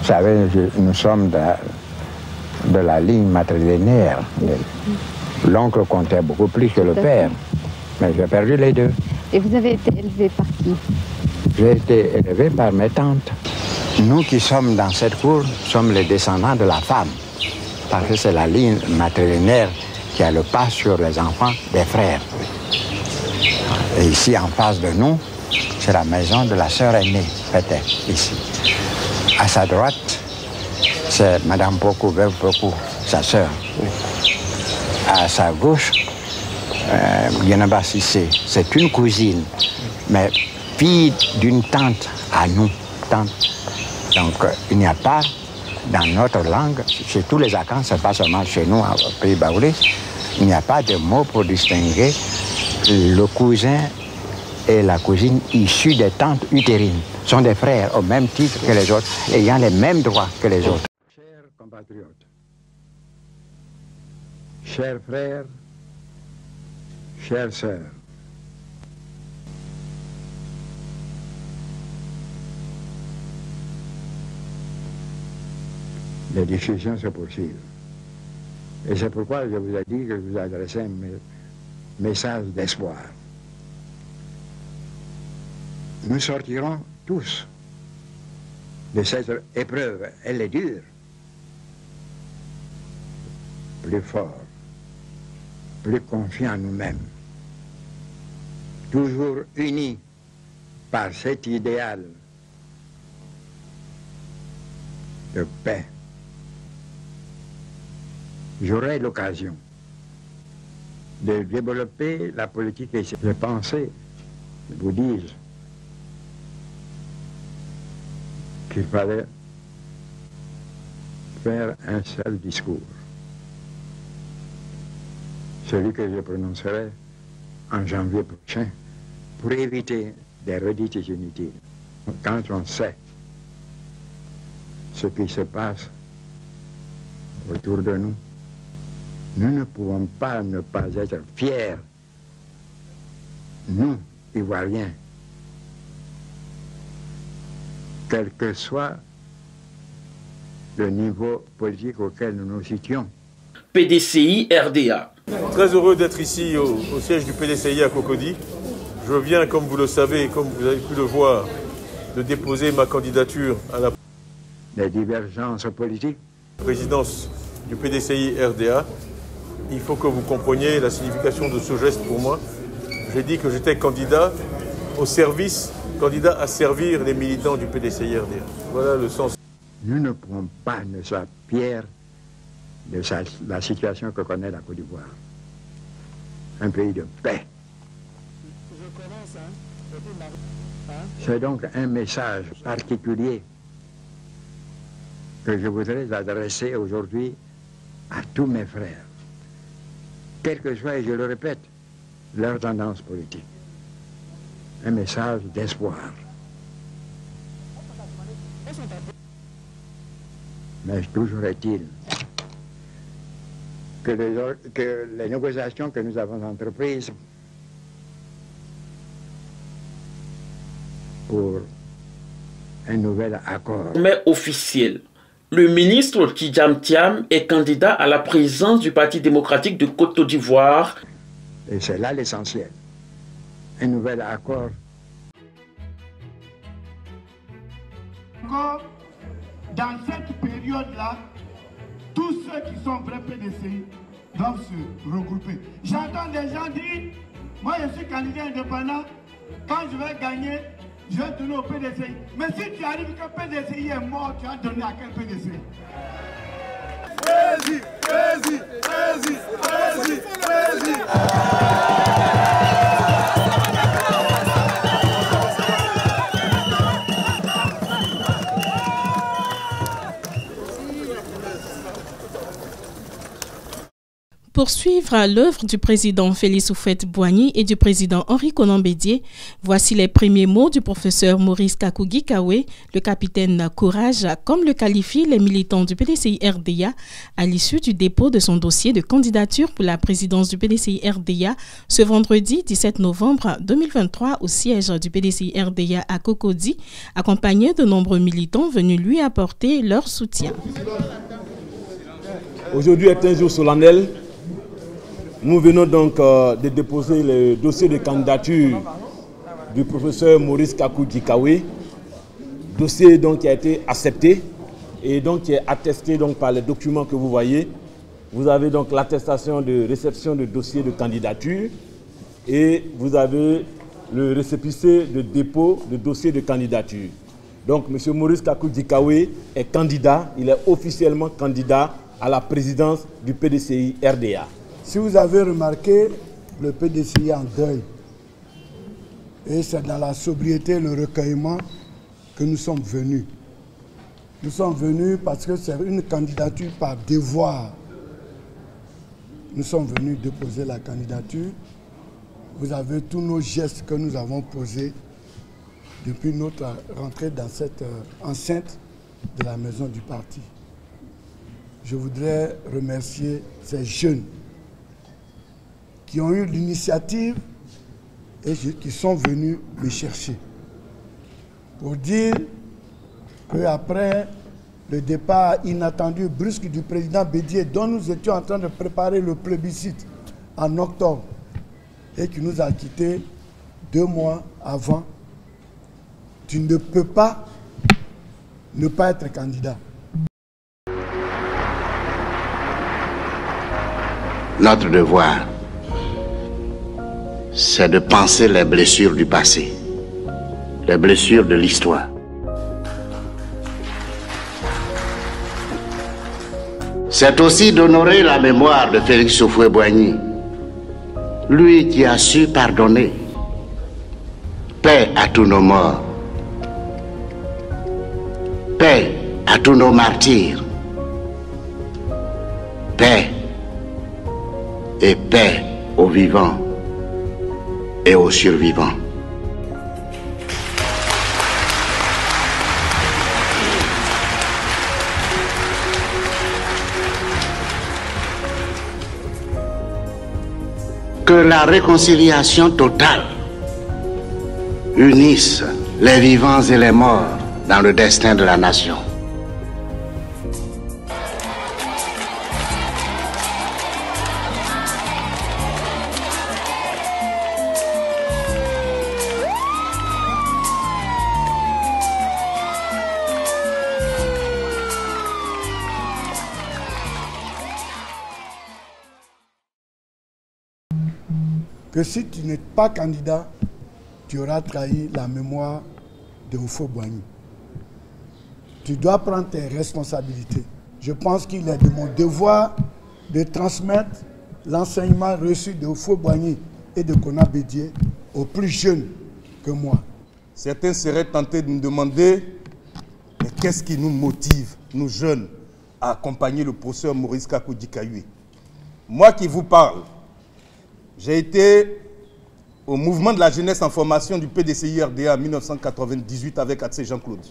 savez, nous sommes de la ligne matrilinéaire. L'oncle comptait beaucoup plus que le père, mais j'ai perdu les deux. Et vous avez été élevé par qui? J'ai été élevé par mes tantes. Nous qui sommes dans cette cour sommes les descendants de la femme, parce que c'est la ligne matrilinéaire qui a le pas sur les enfants des frères. Et ici, en face de nous, c'est la maison de la sœur aînée, peut-être, ici. À sa droite, c'est Madame Pokou, veuve Pokou, sa sœur. À sa gauche, Yanaba Sissé, c'est une cousine, mais fille d'une tante à nous. Tante. Donc, il n'y a pas, dans notre langue, chez tous les Akans, c'est pas seulement chez nous, au pays baoulé, il n'y a pas de mot pour distinguer le cousin et la cousine issus des tantes utérines. Sont des frères au même titre que les autres, ayant les mêmes droits que les autres. Chers compatriotes, chers frères, chères sœurs, les discussions se poursuivent. Et c'est pourquoi je vous ai dit que je vous adressais un message d'espoir. Nous sortirons tous de cette épreuve. Elle est dure. Plus forts, plus confiants en nous-mêmes. Toujours unis par cet idéal de paix. J'aurai l'occasion de développer la politique et les pensées vous disent qu'il fallait faire un seul discours. Celui que je prononcerai en janvier prochain pour éviter des redites inutiles. Quand on sait ce qui se passe autour de nous, nous ne pouvons pas ne pas être fiers, nous, Ivoiriens, quel que soit le niveau politique auquel nous nous situons. PDCI RDA. Très heureux d'être ici au siège du PDCI à Cocody. Je viens, comme vous le savez et comme vous avez pu le voir, de déposer ma candidature à la Les divergences politiques. Présidence du PDCI RDA. Il faut que vous compreniez la signification de ce geste pour moi. J'ai dit que j'étais candidat au service, candidat à servir les militants du PDCI RDA. Voilà le sens. Nous ne pouvons pas ne sois fiers de la situation que connaît la Côte d'Ivoire. Un pays de paix. C'est donc un message particulier que je voudrais adresser aujourd'hui à tous mes frères, quelle que soit, et je le répète, leur tendance politique. Un message d'espoir. Mais toujours est-il que les négociations que nous avons entreprises pour un nouvel accord. Mais officiel. Le ministre Tidjam Thiam est candidat à la présidence du Parti démocratique de Côte d'Ivoire. Et c'est là l'essentiel. Un nouvel accord. Encore, dans cette période-là, tous ceux qui sont vrais PDCI doivent se regrouper. J'entends des gens dire, moi je suis candidat indépendant, quand je vais gagner, je vais donner au PDCI. Mais si tu arrives que PDCI est mort, tu vas donner à quel PDCI? Vas-y, vas-y, vas-y, vas-y, vas-y. poursuivre l'œuvre du président Félix Houphouët-Boigny et du président Henri Konan Bédié, voici les premiers mots du professeur Maurice Kakou-Gikawe, le capitaine Courage, comme le qualifient les militants du PDCI-RDA à l'issue du dépôt de son dossier de candidature pour la présidence du PDCI-RDA ce vendredi 17 novembre 2023 au siège du PDCI-RDA à Cocody, accompagné de nombreux militants venus lui apporter leur soutien. Aujourd'hui est un jour solennel. Nous venons donc de déposer le dossier de candidature du professeur Maurice Kakou-Gikawe, dossier donc qui a été accepté et donc qui est attesté donc par les documents que vous voyez. Vous avez donc l'attestation de réception de dossier de candidature et vous avez le récépissé de dépôt de dossier de candidature. Donc M. Maurice Kakou-Gikawe est candidat, il est officiellement candidat à la présidence du PDCI-RDA. Si vous avez remarqué, le PDCI est en deuil. Et c'est dans la sobriété et le recueillement que nous sommes venus. Nous sommes venus parce que c'est une candidature par devoir. Nous sommes venus déposer la candidature. Vous avez tous nos gestes que nous avons posés depuis notre rentrée dans cette enceinte de la maison du parti. Je voudrais remercier ces jeunes qui ont eu l'initiative et qui sont venus me chercher pour dire qu'après le départ inattendu, brusque du président Bédié, dont nous étions en train de préparer le plébiscite en octobre et qui nous a quittés 2 mois avant, tu ne peux pas ne pas être candidat. Notre devoir, c'est de penser les blessures du passé, les blessures de l'histoire. C'est aussi d'honorer la mémoire de Félix Houphouët-Boigny, lui qui a su pardonner. Paix à tous nos morts, paix à tous nos martyrs, paix et paix aux vivants et aux survivants. Que la réconciliation totale unisse les vivants et les morts dans le destin de la nation. Que si tu n'es pas candidat, tu auras trahi la mémoire de Houphouët-Boigny. Tu dois prendre tes responsabilités. Je pense qu'il est de mon devoir de transmettre l'enseignement reçu de Houphouët-Boigny et de Konan Bédié aux plus jeunes que moi. Certains seraient tentés de me demander mais qu'est-ce qui nous motive, nous jeunes, à accompagner le professeur Maurice Kakou-Gikawe. Moi qui vous parle, j'ai été au mouvement de la jeunesse en formation du PDCI-RDA en 1998 avec Atsé Jean-Claude.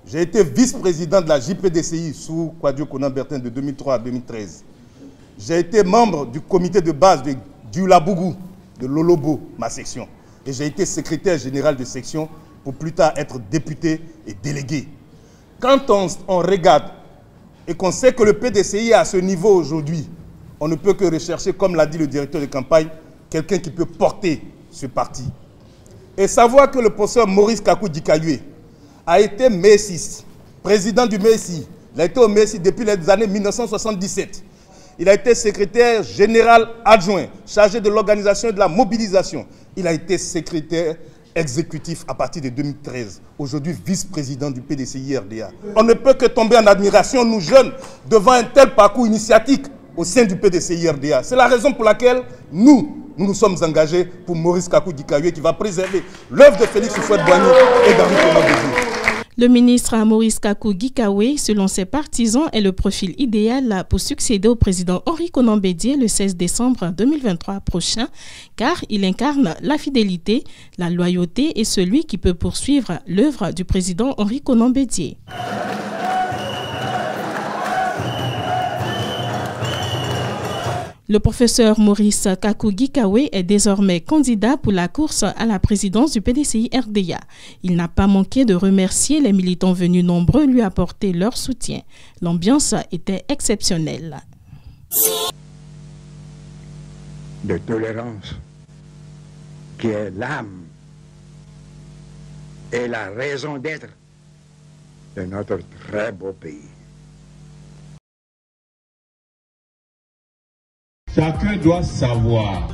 J'ai été vice-président de la JPDCI sous Kouadio Konan Bertin de 2003 à 2013. J'ai été membre du comité de base de Dioulabougou, de Lolobo, ma section. Et j'ai été secrétaire général de section pour plus tard être député et délégué. Quand on regarde et qu'on sait que le PDCI est à ce niveau aujourd'hui, on ne peut que rechercher, comme l'a dit le directeur de campagne, quelqu'un qui peut porter ce parti. Et savoir que le professeur Maurice Kakou-Gikawe a été MESI, président du MESI. Il a été au MESI depuis les années 1977. Il a été secrétaire général adjoint, chargé de l'organisation et de la mobilisation. Il a été secrétaire exécutif à partir de 2013. Aujourd'hui, vice-président du PDCI-RDA. On ne peut que tomber en admiration, nous jeunes, devant un tel parcours initiatique au sein du PDCI-RDA. C'est la raison pour laquelle nous sommes engagés pour Maurice Kakou-Gikawe qui va préserver l'œuvre de Félix Houphouët-Boigny et d'Henri Konan Bédié. Le ministre Maurice Kakou-Gikawe, selon ses partisans, est le profil idéal pour succéder au président Henri Konan Bédié le 16 décembre 2023 prochain, car il incarne la fidélité, la loyauté et celui qui peut poursuivre l'œuvre du président Henri Konan Bédié. Le professeur Maurice Kakou-Gikawe est désormais candidat pour la course à la présidence du PDCI RDA. Il n'a pas manqué de remercier les militants venus nombreux lui apporter leur soutien. L'ambiance était exceptionnelle. De tolérance, qui est l'âme et la raison d'être de notre très beau pays. Chacun doit savoir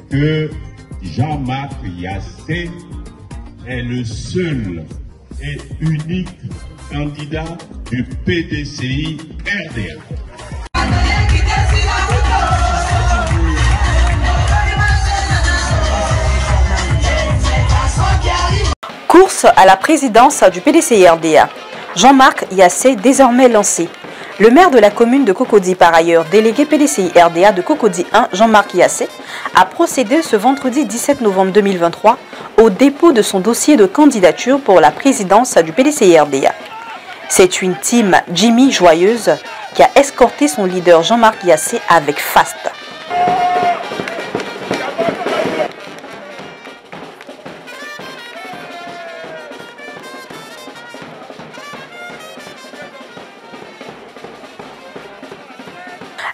que Jean-Marc Yassé est le seul et unique candidat du PDCI RDA. Course à la présidence du PDCI RDA. Jean-Marc Yassé désormais lancé. Le maire de la commune de Cocody, par ailleurs délégué PDCI RDA de Cocody 1, Jean-Marc Yassé, a procédé ce vendredi 17 novembre 2023 au dépôt de son dossier de candidature pour la présidence du PDCI RDA. C'est une team Jimmy joyeuse qui a escorté son leader Jean-Marc Yassé avec faste.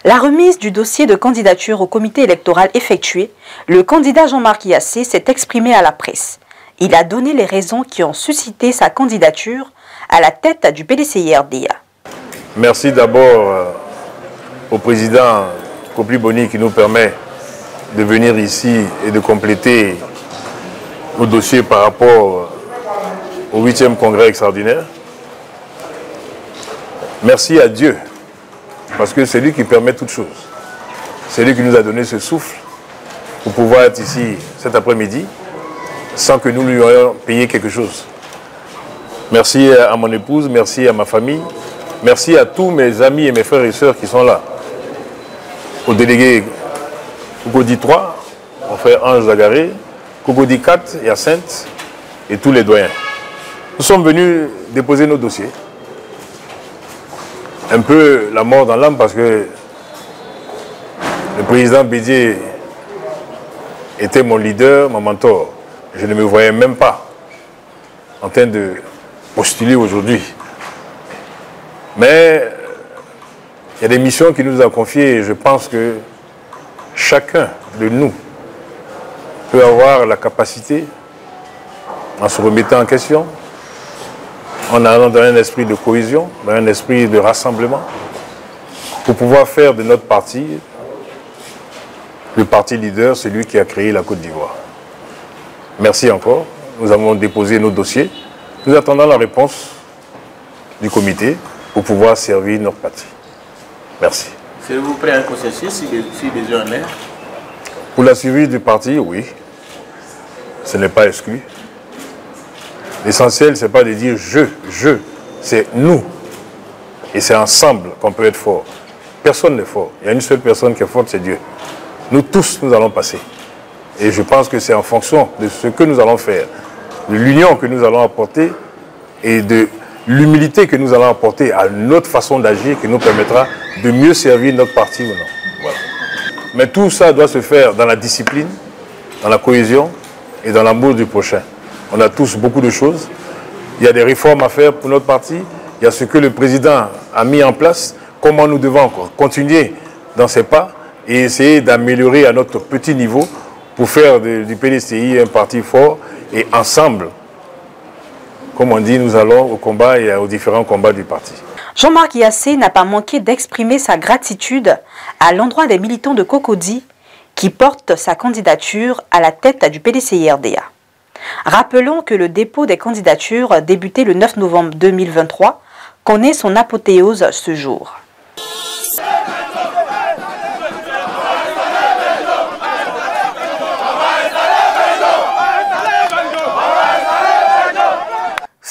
La remise du dossier de candidature au comité électoral effectuée, le candidat Jean-Marc Yassé s'est exprimé à la presse. Il a donné les raisons qui ont suscité sa candidature à la tête du PDCI RDA. Merci d'abord au président Kopli Boni qui nous permet de venir ici et de compléter nos dossiers par rapport au 8e congrès extraordinaire. Merci à Dieu. Parce que c'est lui qui permet toutes choses. C'est lui qui nous a donné ce souffle pour pouvoir être ici cet après-midi sans que nous lui ayons payé quelque chose. Merci à mon épouse, merci à ma famille, merci à tous mes amis et mes frères et sœurs qui sont là. Au délégué Cocody 3, mon frère Ange Zagaré, Cocody 4, Hyacinthe et tous les doyens. Nous sommes venus déposer nos dossiers. Un peu la mort dans l'âme parce que le président Bédié était mon leader, mon mentor. Je ne me voyais même pas en train de postuler aujourd'hui. Mais il y a des missions qu'il nous a confiées et je pense que chacun de nous peut avoir la capacité, en se remettant en question, en allant dans un esprit de cohésion, dans un esprit de rassemblement, pour pouvoir faire de notre parti le parti leader, celui qui a créé la Côte d'Ivoire. Merci encore. Nous avons déposé nos dossiers. Nous attendons la réponse du comité pour pouvoir servir notre parti. Merci. Serez-vous prêt à un processus si besoin en est? Pour la suivi du parti, oui. Ce n'est pas exclu. L'essentiel, ce n'est pas de dire je, c'est nous. Et c'est ensemble qu'on peut être fort. Personne n'est fort. Il y a une seule personne qui est forte, c'est Dieu. Nous tous, nous allons passer. Et je pense que c'est en fonction de ce que nous allons faire, de l'union que nous allons apporter et de l'humilité que nous allons apporter à notre façon d'agir qui nous permettra de mieux servir notre parti ou non. Voilà. Mais tout ça doit se faire dans la discipline, dans la cohésion et dans l'amour du prochain. On a tous beaucoup de choses. Il y a des réformes à faire pour notre parti. Il y a ce que le président a mis en place. Comment nous devons encore continuer dans ces pas et essayer d'améliorer à notre petit niveau pour faire du PDCI un parti fort. Et ensemble, comme on dit, nous allons au combat et aux différents combats du parti. Jean-Marc Yassé n'a pas manqué d'exprimer sa gratitude à l'endroit des militants de Cocody qui portent sa candidature à la tête du PDCI RDA. Rappelons que le dépôt des candidatures débuté le 9 novembre 2023 connaît son apothéose ce jour.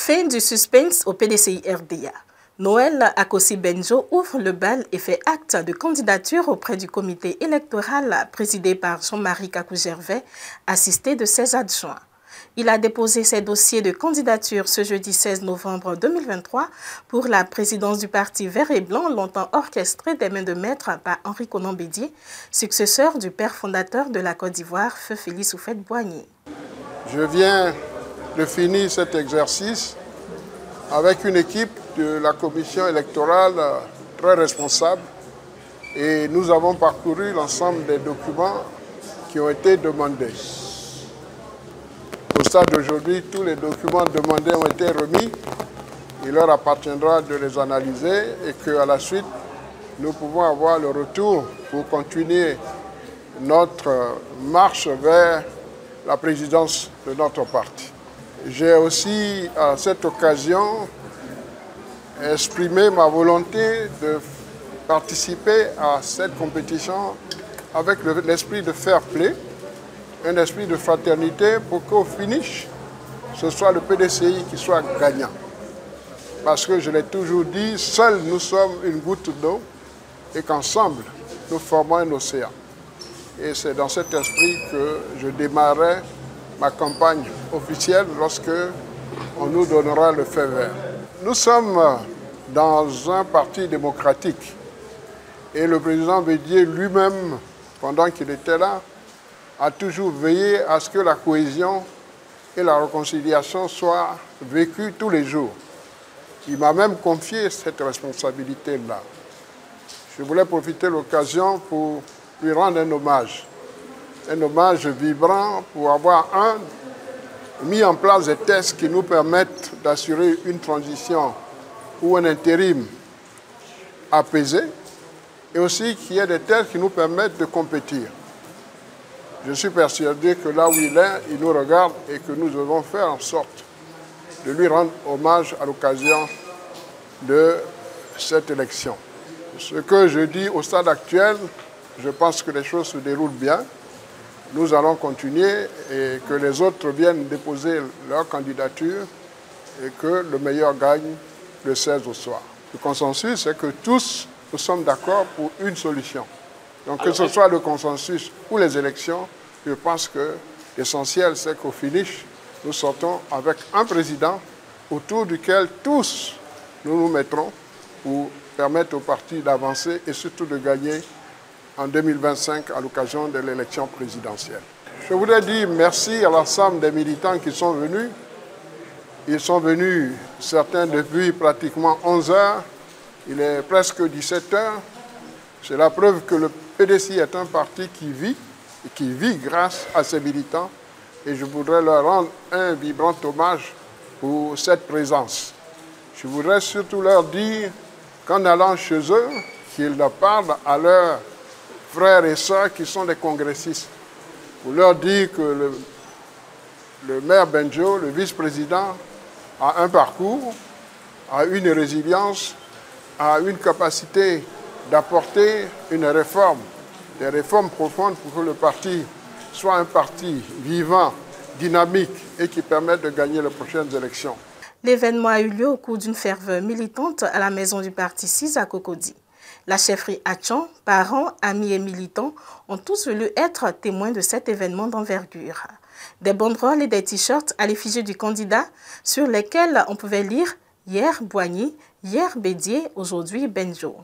Fin du suspense au PDCI RDA. Noël Akossi Benjo ouvre le bal et fait acte de candidature auprès du comité électoral présidé par Jean-Marie Kakou-Gervais, assisté de ses adjoints. Il a déposé ses dossiers de candidature ce jeudi 16 novembre 2023 pour la présidence du parti Vert et Blanc, longtemps orchestré des mains de maître par Henri Konan Bédié, successeur du père fondateur de la Côte d'Ivoire, Feu Félix Houphouët-Boigny. Je viens de finir cet exercice avec une équipe de la commission électorale très responsable et nous avons parcouru l'ensemble des documents qui ont été demandés. Au stade d'aujourd'hui, tous les documents demandés ont été remis. Il leur appartiendra de les analyser et qu'à la suite, nous pouvons avoir le retour pour continuer notre marche vers la présidence de notre parti. J'ai aussi, à cette occasion, exprimé ma volonté de participer à cette compétition avec l'esprit de fair play, un esprit de fraternité pour qu'au finish, ce soit le PDCI qui soit gagnant. Parce que je l'ai toujours dit, seuls nous sommes une goutte d'eau et qu'ensemble, nous formons un océan. Et c'est dans cet esprit que je démarrais ma campagne officielle lorsque on nous donnera le feu vert. Nous sommes dans un parti démocratique et le président Bédié lui-même, pendant qu'il était là, a toujours veillé à ce que la cohésion et la réconciliation soient vécues tous les jours. Il m'a même confié cette responsabilité-là. Je voulais profiter de l'occasion pour lui rendre un hommage vibrant pour avoir mis en place des tests qui nous permettent d'assurer une transition ou un intérim apaisé et aussi qu'il y ait des tests qui nous permettent de compétir. Je suis persuadé que là où il est, il nous regarde et que nous devons faire en sorte de lui rendre hommage à l'occasion de cette élection. Ce que je dis au stade actuel, je pense que les choses se déroulent bien. Nous allons continuer et que les autres viennent déposer leur candidature et que le meilleur gagne le 16 au soir. Le consensus, c'est que tous nous sommes d'accord pour une solution. Donc que ce soit le consensus ou les élections, je pense que l'essentiel, c'est qu'au finish, nous sortons avec un président autour duquel tous nous nous mettrons pour permettre au parti d'avancer et surtout de gagner en 2025 à l'occasion de l'élection présidentielle. Je voudrais dire merci à l'ensemble des militants qui sont venus. Ils sont venus, certains depuis pratiquement 11 heures. Il est presque 17 heures. C'est la preuve que le PDCI est un parti qui vit grâce à ses militants. Et je voudrais leur rendre un vibrant hommage pour cette présence. Je voudrais surtout leur dire qu'en allant chez eux, qu'ils parlent à leurs frères et sœurs qui sont des congressistes. Pour leur dire que le maire Benjo, le vice-président, a un parcours, a une résilience, a une capacité d'apporter une réforme, des réformes profondes pour que le parti soit un parti vivant, dynamique et qui permette de gagner les prochaines élections. L'événement a eu lieu au cours d'une ferveur militante à la maison du parti 6 à Cocody. La chefferie Hatchan, parents, amis et militants ont tous voulu être témoins de cet événement d'envergure. Des banderoles et des t-shirts à l'effigie du candidat sur lesquels on pouvait lire « Hier Boigny, hier Bédié, aujourd'hui Benjo ».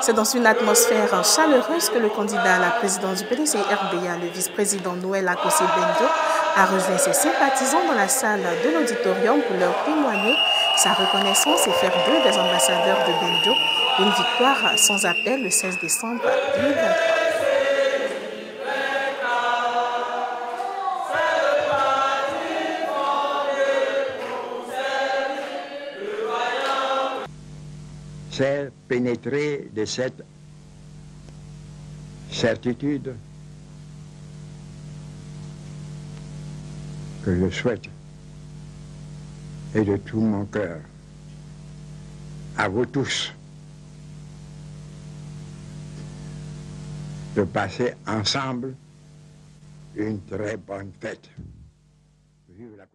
C'est dans une atmosphère chaleureuse que le candidat à la présidence du PDCI RDA, le vice-président Noël Akossi Benjo, a rejoint ses sympathisants dans la salle de l'auditorium pour leur témoigner sa reconnaissance et faire d'eux des ambassadeurs de Benjo, une victoire sans appel le 16 décembre 2023. c'est pénétrer de cette certitude que je souhaite, et de tout mon cœur, à vous tous, de passer ensemble une très bonne fête. Vive la